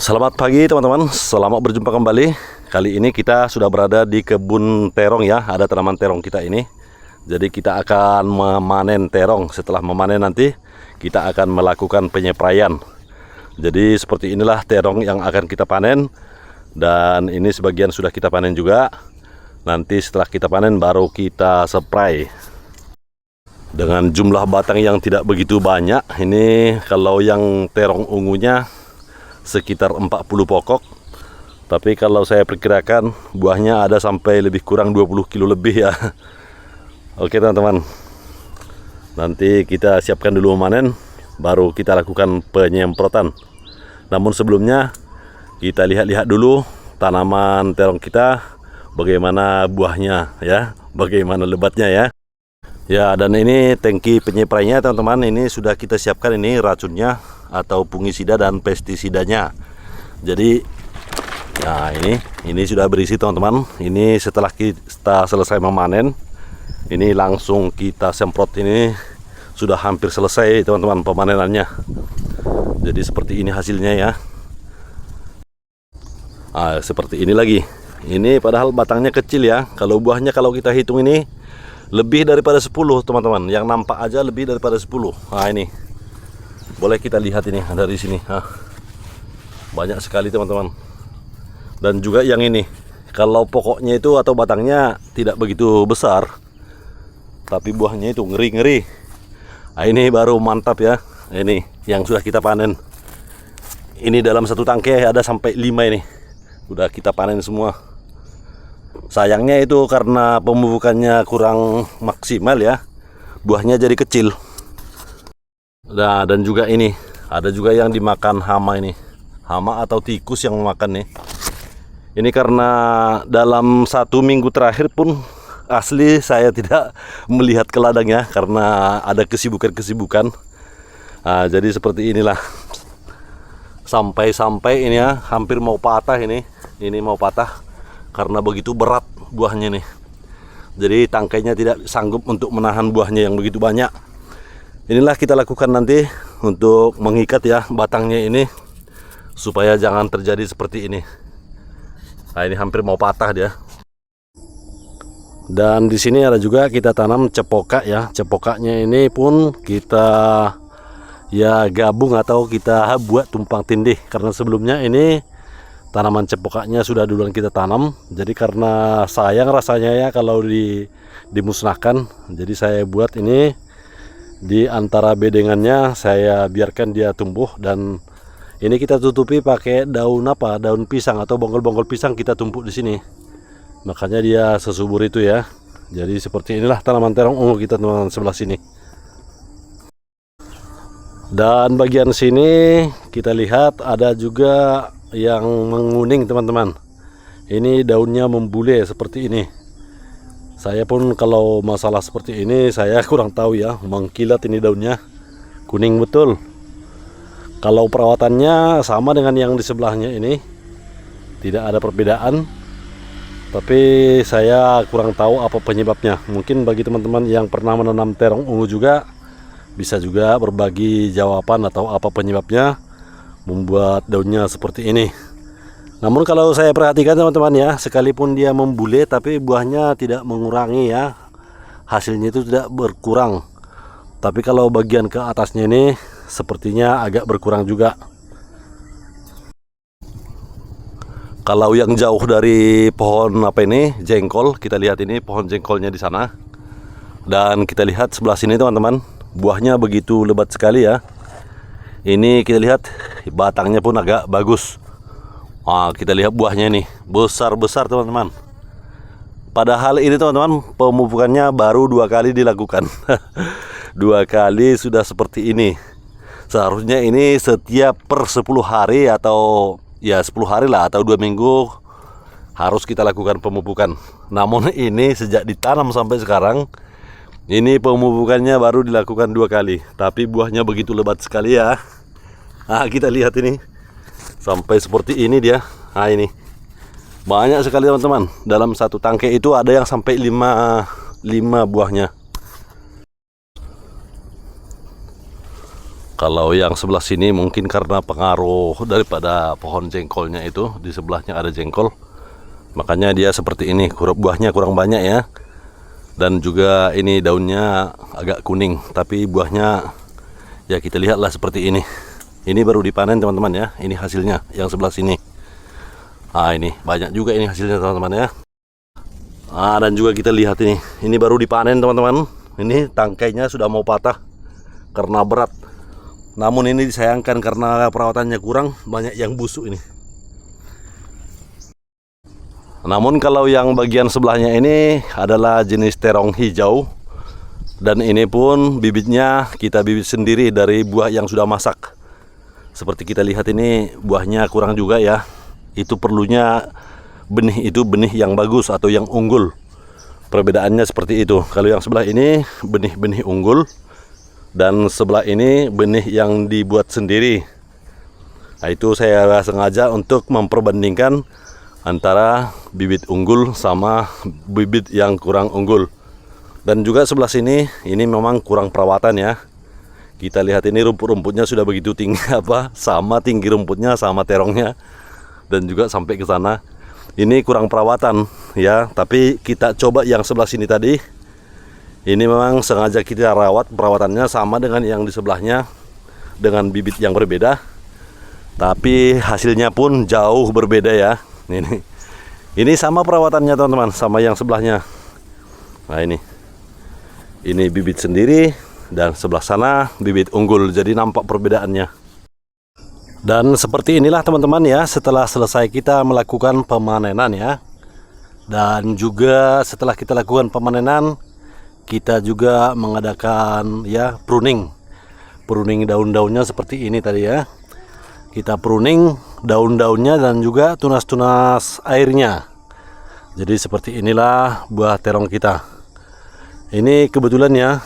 Selamat pagi teman-teman, selamat berjumpa kembali. Kali ini kita sudah berada di kebun terong ya, ada tanaman terong kita ini. Jadi kita akan memanen terong. Setelah memanen nanti kita akan melakukan penyepraian. Jadi seperti inilah terong yang akan kita panen. Dan ini sebagian sudah kita panen juga. Nanti setelah kita panen baru kita spray. Dengan jumlah batang yang tidak begitu banyak. Ini kalau yang terong ungunya sekitar 40 pokok. Tapi kalau saya perkirakan buahnya ada sampai lebih kurang 20 kilo lebih ya. Oke teman-teman, nanti kita siapkan dulu memanen, baru kita lakukan penyemprotan. Namun sebelumnya kita lihat-lihat dulu tanaman terong kita, bagaimana buahnya ya, bagaimana lebatnya ya. Ya, dan ini tangki penyeprainya teman-teman, ini sudah kita siapkan ini racunnya atau fungisida dan pestisidanya. Jadi ya ini sudah berisi teman-teman. Ini setelah kita selesai memanen, ini langsung kita semprot. Ini sudah hampir selesai teman-teman pemanenannya. Jadi seperti ini hasilnya ya. Seperti ini lagi. Ini padahal batangnya kecil ya. Kalau buahnya kalau kita hitung ini lebih daripada 10 teman-teman. Yang nampak aja lebih daripada 10. Nah ini boleh kita lihat ini dari sini. Banyak sekali teman-teman. Dan juga yang ini, kalau pokoknya itu atau batangnya tidak begitu besar, tapi buahnya itu ngeri-ngeri. Nah, ini baru mantap ya. Ini yang sudah kita panen. Ini dalam satu tangkai ada sampai 5 ini. Udah kita panen semua. Sayangnya itu karena pemupukannya kurang maksimal ya, buahnya jadi kecil. Nah, dan juga ini ada juga yang dimakan hama ini, hama atau tikus yang memakan nih. Ini karena dalam 1 minggu terakhir pun asli saya tidak melihat ke ladangnya karena ada kesibukan-kesibukan. Nah, jadi seperti inilah. Sampai-sampai ini ya hampir mau patah ini mau patah karena begitu berat buahnya nih. Jadi tangkainya tidak sanggup untuk menahan buahnya yang begitu banyak. Inilah kita lakukan nanti untuk mengikat ya batangnya ini supaya jangan terjadi seperti ini. Nah, ini hampir mau patah dia. Dan di sini ada juga kita tanam cepokak ya. Cepokaknya ini pun kita ya gabung atau kita buat tumpang tindih karena sebelumnya ini tanaman cepokaknya sudah duluan kita tanam. Jadi karena sayang rasanya ya kalau dimusnahkan, jadi saya buat ini di antara bedengannya, saya biarkan dia tumbuh. Dan ini kita tutupi pakai daun daun pisang atau bonggol-bonggol pisang kita tumpuk di sini. Makanya dia sesubur itu ya. Jadi seperti inilah tanaman terong ungu kita teman-teman sebelah sini. Dan bagian sini kita lihat ada juga yang menguning teman-teman. Ini daunnya membule seperti ini. Saya pun kalau masalah seperti ini saya kurang tahu ya, mengkilat ini daunnya kuning betul. Kalau perawatannya sama dengan yang di sebelahnya ini, tidak ada perbedaan. Tapi saya kurang tahu apa penyebabnya. Mungkin bagi teman-teman yang pernah menanam terong ungu juga bisa juga berbagi jawaban atau apa penyebabnya membuat daunnya seperti ini. Namun kalau saya perhatikan teman-teman ya, sekalipun dia membule tapi buahnya tidak mengurangi ya, hasilnya itu tidak berkurang. Tapi kalau bagian ke atasnya ini sepertinya agak berkurang juga. Kalau yang jauh dari pohon jengkol, kita lihat ini pohon jengkolnya di sana. Dan kita lihat sebelah sini teman-teman, buahnya begitu lebat sekali ya. Ini kita lihat batangnya pun agak bagus. Kita lihat buahnya nih besar-besar teman-teman. Padahal ini teman-teman pemupukannya baru 2 kali dilakukan. 2 kali sudah seperti ini. Seharusnya ini setiap per 10 hari atau ya 10 hari lah atau 2 minggu harus kita lakukan pemupukan. Namun ini sejak ditanam sampai sekarang ini pemupukannya baru dilakukan 2 kali. Tapi buahnya begitu lebat sekali ya. Kita lihat ini sampai seperti ini dia. Ini banyak sekali teman-teman. Dalam satu tangkai itu ada yang sampai 5 buahnya. Kalau yang sebelah sini mungkin karena pengaruh daripada pohon jengkolnya itu, di sebelahnya ada jengkol, makanya dia seperti ini, buahnya kurang banyak ya. Dan juga ini daunnya agak kuning, tapi buahnya ya kita lihatlah seperti ini. Ini baru dipanen teman-teman ya, ini hasilnya yang sebelah sini. Nah ini banyak juga ini hasilnya teman-teman ya. Nah, dan juga kita lihat ini baru dipanen teman-teman. Ini tangkainya sudah mau patah karena berat. Namun ini disayangkan karena perawatannya kurang, banyak yang busuk ini. Namun kalau yang bagian sebelahnya ini adalah jenis terong hijau. Dan ini pun bibitnya kita bibit sendiri dari buah yang sudah masak. Seperti kita lihat ini buahnya kurang juga ya. Itu perlunya benih itu benih yang bagus atau yang unggul. Perbedaannya seperti itu. Kalau yang sebelah ini benih-benih unggul. Dan sebelah ini benih yang dibuat sendiri. Nah, itu saya sengaja untuk memperbandingkan antara bibit unggul sama bibit yang kurang unggul. Dan juga sebelah sini ini memang kurang perawatan ya. Kita lihat ini rumput-rumputnya sudah begitu tinggi sama tinggi rumputnya sama terongnya. Dan juga sampai ke sana. Ini kurang perawatan ya, tapi kita coba yang sebelah sini tadi. Ini memang sengaja kita rawat, perawatannya sama dengan yang di sebelahnya, dengan bibit yang berbeda. Tapi hasilnya pun jauh berbeda ya. Ini sama perawatannya teman-teman, sama yang sebelahnya. Nah ini bibit sendiri, dan sebelah sana bibit unggul, jadi nampak perbedaannya. Dan seperti inilah teman-teman ya, setelah selesai kita melakukan pemanenan ya. Dan juga setelah kita lakukan pemanenan, kita juga mengadakan ya pruning daun-daunnya seperti ini tadi ya. Kita pruning daun-daunnya dan juga tunas-tunas airnya. Jadi seperti inilah buah terong kita. Ini kebetulan ya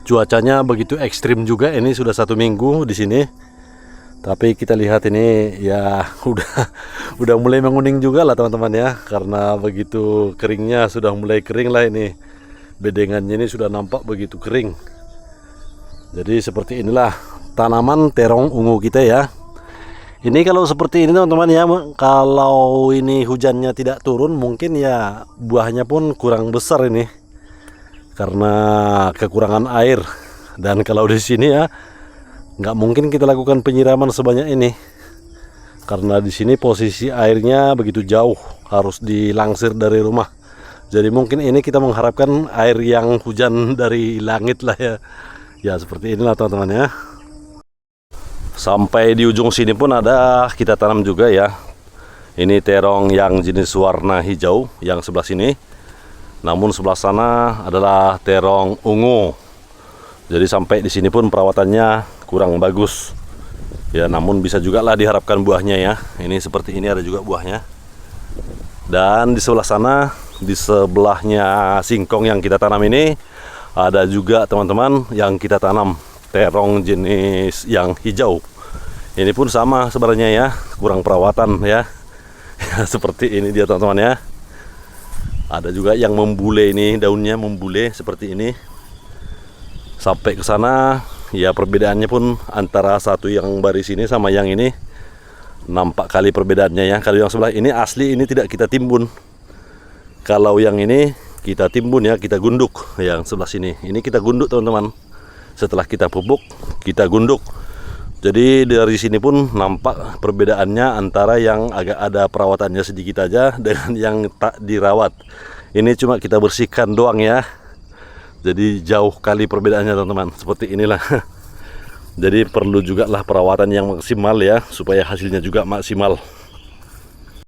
cuacanya begitu ekstrim juga, ini sudah 1 minggu di sini. Tapi kita lihat ini ya udah mulai menguning juga lah teman-teman ya, karena begitu keringnya sudah mulai kering lah ini. Bedengannya ini sudah nampak begitu kering. Jadi seperti inilah tanaman terong ungu kita ya. Ini kalau seperti ini teman-teman ya, kalau ini hujannya tidak turun mungkin ya buahnya pun kurang besar ini karena kekurangan air. Dan kalau di sini ya nggak mungkin kita lakukan penyiraman sebanyak ini karena di sini posisi airnya begitu jauh, harus dilangsir dari rumah. Jadi mungkin ini kita mengharapkan air yang hujan dari langit lah ya. Ya seperti inilah teman-teman ya. Sampai di ujung sini pun ada kita tanam juga ya. Ini terong yang jenis warna hijau yang sebelah sini. Namun sebelah sana adalah terong ungu. Jadi sampai di sini pun perawatannya kurang bagus. Ya namun bisa juga lah diharapkan buahnya ya. Ini seperti ini ada juga buahnya. Dan di sebelah sana, di sebelahnya singkong yang kita tanam ini, ada juga teman-teman yang kita tanam terong jenis yang hijau. Ini pun sama sebenarnya ya, kurang perawatan ya. Seperti ini dia teman-teman ya. Ada juga yang membule, ini daunnya membule seperti ini. Sampai ke sana ya perbedaannya pun antara satu yang baris ini sama yang ini nampak kali perbedaannya ya. Kalau yang sebelah ini asli ini tidak kita timbun. Kalau yang ini kita timbun ya, kita gunduk. Yang sebelah sini ini kita gunduk teman-teman. Setelah kita pupuk, kita gunduk. Jadi dari sini pun nampak perbedaannya antara yang agak ada perawatannya sedikit aja dengan yang tak dirawat. Ini cuma kita bersihkan doang ya. Jadi jauh kali perbedaannya teman-teman. Seperti inilah. Jadi perlu juga lah perawatan yang maksimal ya, supaya hasilnya juga maksimal.